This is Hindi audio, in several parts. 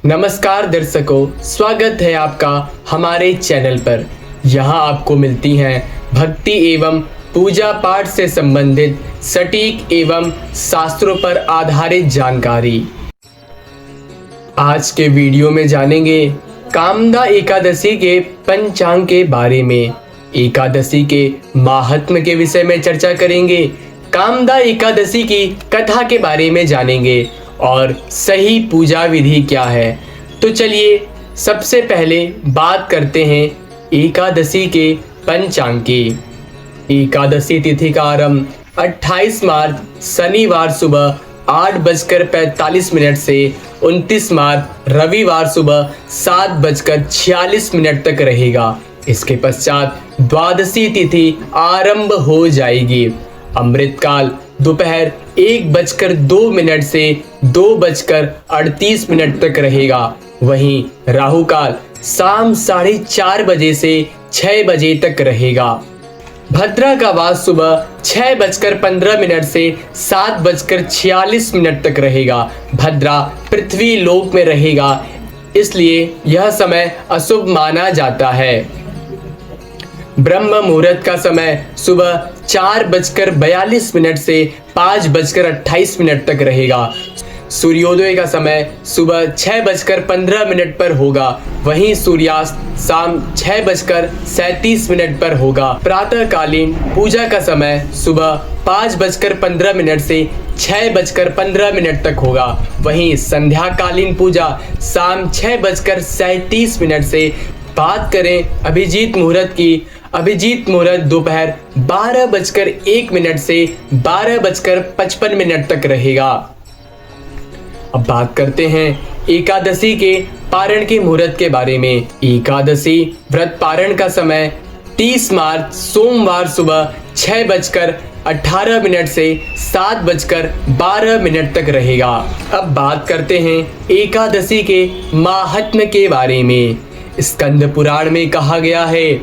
नमस्कार दर्शकों, स्वागत है आपका हमारे चैनल पर। यहाँ आपको मिलती हैं भक्ति एवं पूजा पाठ से संबंधित सटीक एवं शास्त्रों पर आधारित जानकारी। आज के वीडियो में जानेंगे कामदा एकादशी के पंचांग के बारे में। एकादशी के महात्म्य के विषय में चर्चा करेंगे। कामदा एकादशी की कथा के बारे में जानेंगे और सही पूजा विधि क्या है। तो चलिए सबसे पहले बात करते हैं एकादशी के पंचांग की। एकादशी तिथि का आरंभ 28 मार्च शनिवार सुबह 8:45 से 29 मार्च रविवार सुबह 7:46 तक रहेगा। इसके पश्चात द्वादशी तिथि आरंभ हो जाएगी। अमृतकाल दोपहर 1:02 से 2:38 तक रहेगा। वहीं राहु काल शाम 4:30 बजे से 6 बजे तक रहेगा। भद्रा का वास सुबह 6:15 से 7:46 तक रहेगा। भद्रा पृथ्वी लोक में रहेगा, इसलिए यह समय अशुभ माना जाता है। ब्रह्म मुहूर्त का समय सुबह 4:42 से 5:28 तक रहेगा। सूर्योदय का समय सुबह 6:15 पर होगा। वहीं सूर्यास्त शाम 6:37 पर होगा। प्रातःकालीन पूजा का समय सुबह 5:15 से 6:15 तक होगा। वहीं संध्याकालीन पूजा शाम 6:37 से। बात करें अभिजीत मुहूर्त की। अभिजीत मुहूर्त दोपहर 12:01 से 12:55 तक रहेगा। अब बात करते हैं एकादशी के पारण के मुहूर्त के बारे में। एकादशी व्रत पारण का समय 30 मार्च सोमवार सुबह 6:18 से 7:12 तक रहेगा। अब बात करते हैं एकादशी के महात्म्य के बारे में। स्कंद पुराण में कहा गया है,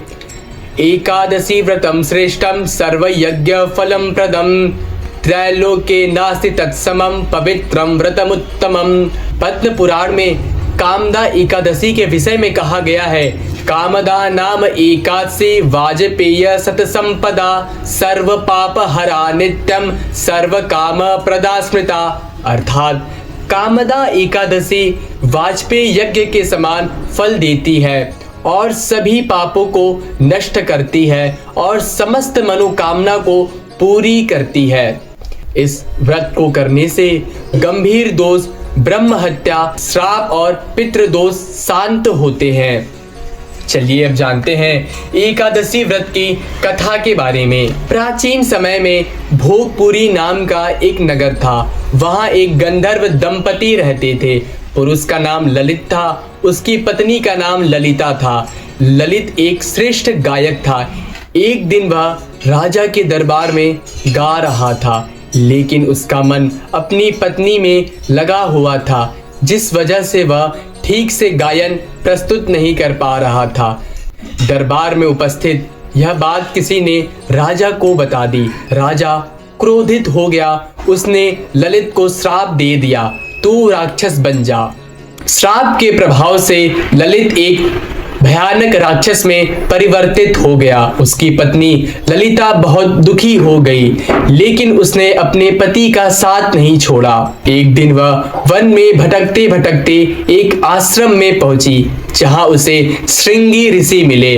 एकादशी व्रतम श्रेष्ठम सर्व यज्ञ फलम प्रदम त्रैलोके नास्ति तत्समम पवित्रम व्रतमुत्तमम। पद्म पुराण में कामदा एकादशी के विषय में कहा गया है, कामदा नाम एकादशी वाजपेय सत संपदा सर्व पाप हरा नित्यम सर्व काम प्रदा स्मृता। अर्थात कामदा एकादशी वाजपेय यज्ञ के समान फल देती है और सभी पापों को नष्ट करती है और समस्त मनोकामना को पूरी करती है। इस व्रत को करने से गंभीर दोष, ब्रह्म हत्या, श्राप और पितृदोष शांत होते हैं। चलिए अब जानते हैं एकादशी व्रत की कथा के बारे में। प्राचीन समय में भोगपुरी नाम का एक नगर था। वहाँ एक गंधर्व दंपति रहते थे। पुरुष का नाम ललित था, उसकी पत्नी का नाम ललिता था। ललित एक श्रेष्ठ गायक था। एक दिन वह राजा के दरबार में गा रहा था, लेकिन उसका मन अपनी पत्नी में लगा हुआ था, जिस वजह से वह ठीक से गायन प्रस्तुत नहीं कर पा रहा था। दरबार में उपस्थित यह बात किसी ने राजा को बता दी। राजा क्रोधित हो गया। उसने ललित को श्राप दे दिया, तू राक्षस बन जा। श्राप के प्रभाव से ललित एक भयानक राक्षस में परिवर्तित हो गया। उसकी पत्नी ललिता बहुत दुखी हो गई, लेकिन उसने अपने पति का साथ नहीं छोड़ा। एक दिन वह वन में भटकते भटकते एक आश्रम में पहुंची, जहां उसे श्रृंगी ऋषि मिले।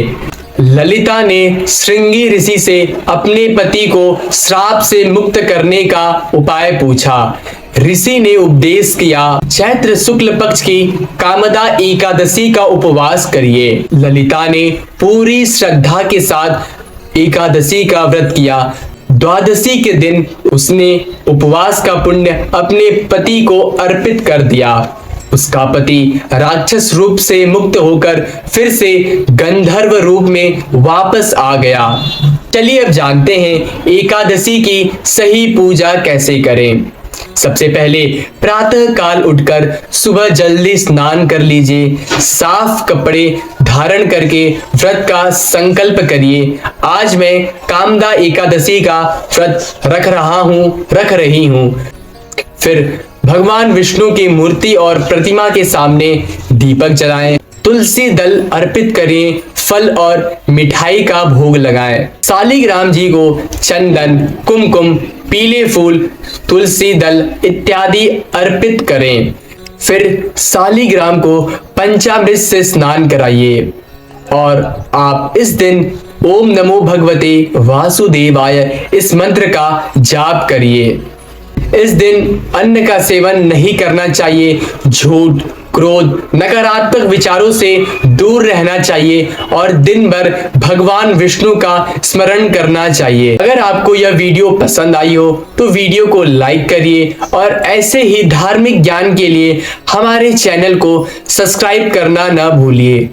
ललिता ने श्रृंगी ऋषि से अपने पति को श्राप से मुक्त करने का उपाय पूछा। ऋषि ने उपदेश किया, चैत्र शुक्ल पक्ष की कामदा एकादशी का उपवास करिए। ललिता ने पूरी श्रद्धा के साथ एकादशी का व्रत किया। द्वादशी के दिन उसने उपवास का पुण्य अपने पति को अर्पित कर दिया। उसका पति राक्षस रूप से मुक्त होकर फिर से गंधर्व रूप में वापस आ गया। चलिए अब जानते हैं एकादशी की सही पूजा कैसे करें। सबसे पहले प्रातः काल उठकर सुबह जल्दी स्नान कर लीजिए। साफ कपड़े धारण करके व्रत का संकल्प करिए। आज मैं कामदा एकादशी का व्रत रख रही हूँ। फिर भगवान विष्णु की मूर्ति और प्रतिमा के सामने दीपक जलाएं, तुलसी दल अर्पित करें, फल और मिठाई का भोग लगाएं। सालिग्राम जी को चंदन, कुमकुम, पीले फूल, तुलसी दल इत्यादि अर्पित करें। फिर सालिग्राम को पंचामृत से स्नान कराइए और आप इस दिन ओम नमो भगवते वासुदेवाय इस मंत्र का जाप करिए। इस दिन अन्न का सेवन नहीं करना चाहिए। झूठ, क्रोध, नकारात्मक विचारों से दूर रहना चाहिए और दिन भर भगवान विष्णु का स्मरण करना चाहिए। अगर आपको यह वीडियो पसंद आई हो तो वीडियो को लाइक करिए और ऐसे ही धार्मिक ज्ञान के लिए हमारे चैनल को सब्सक्राइब करना न भूलिए।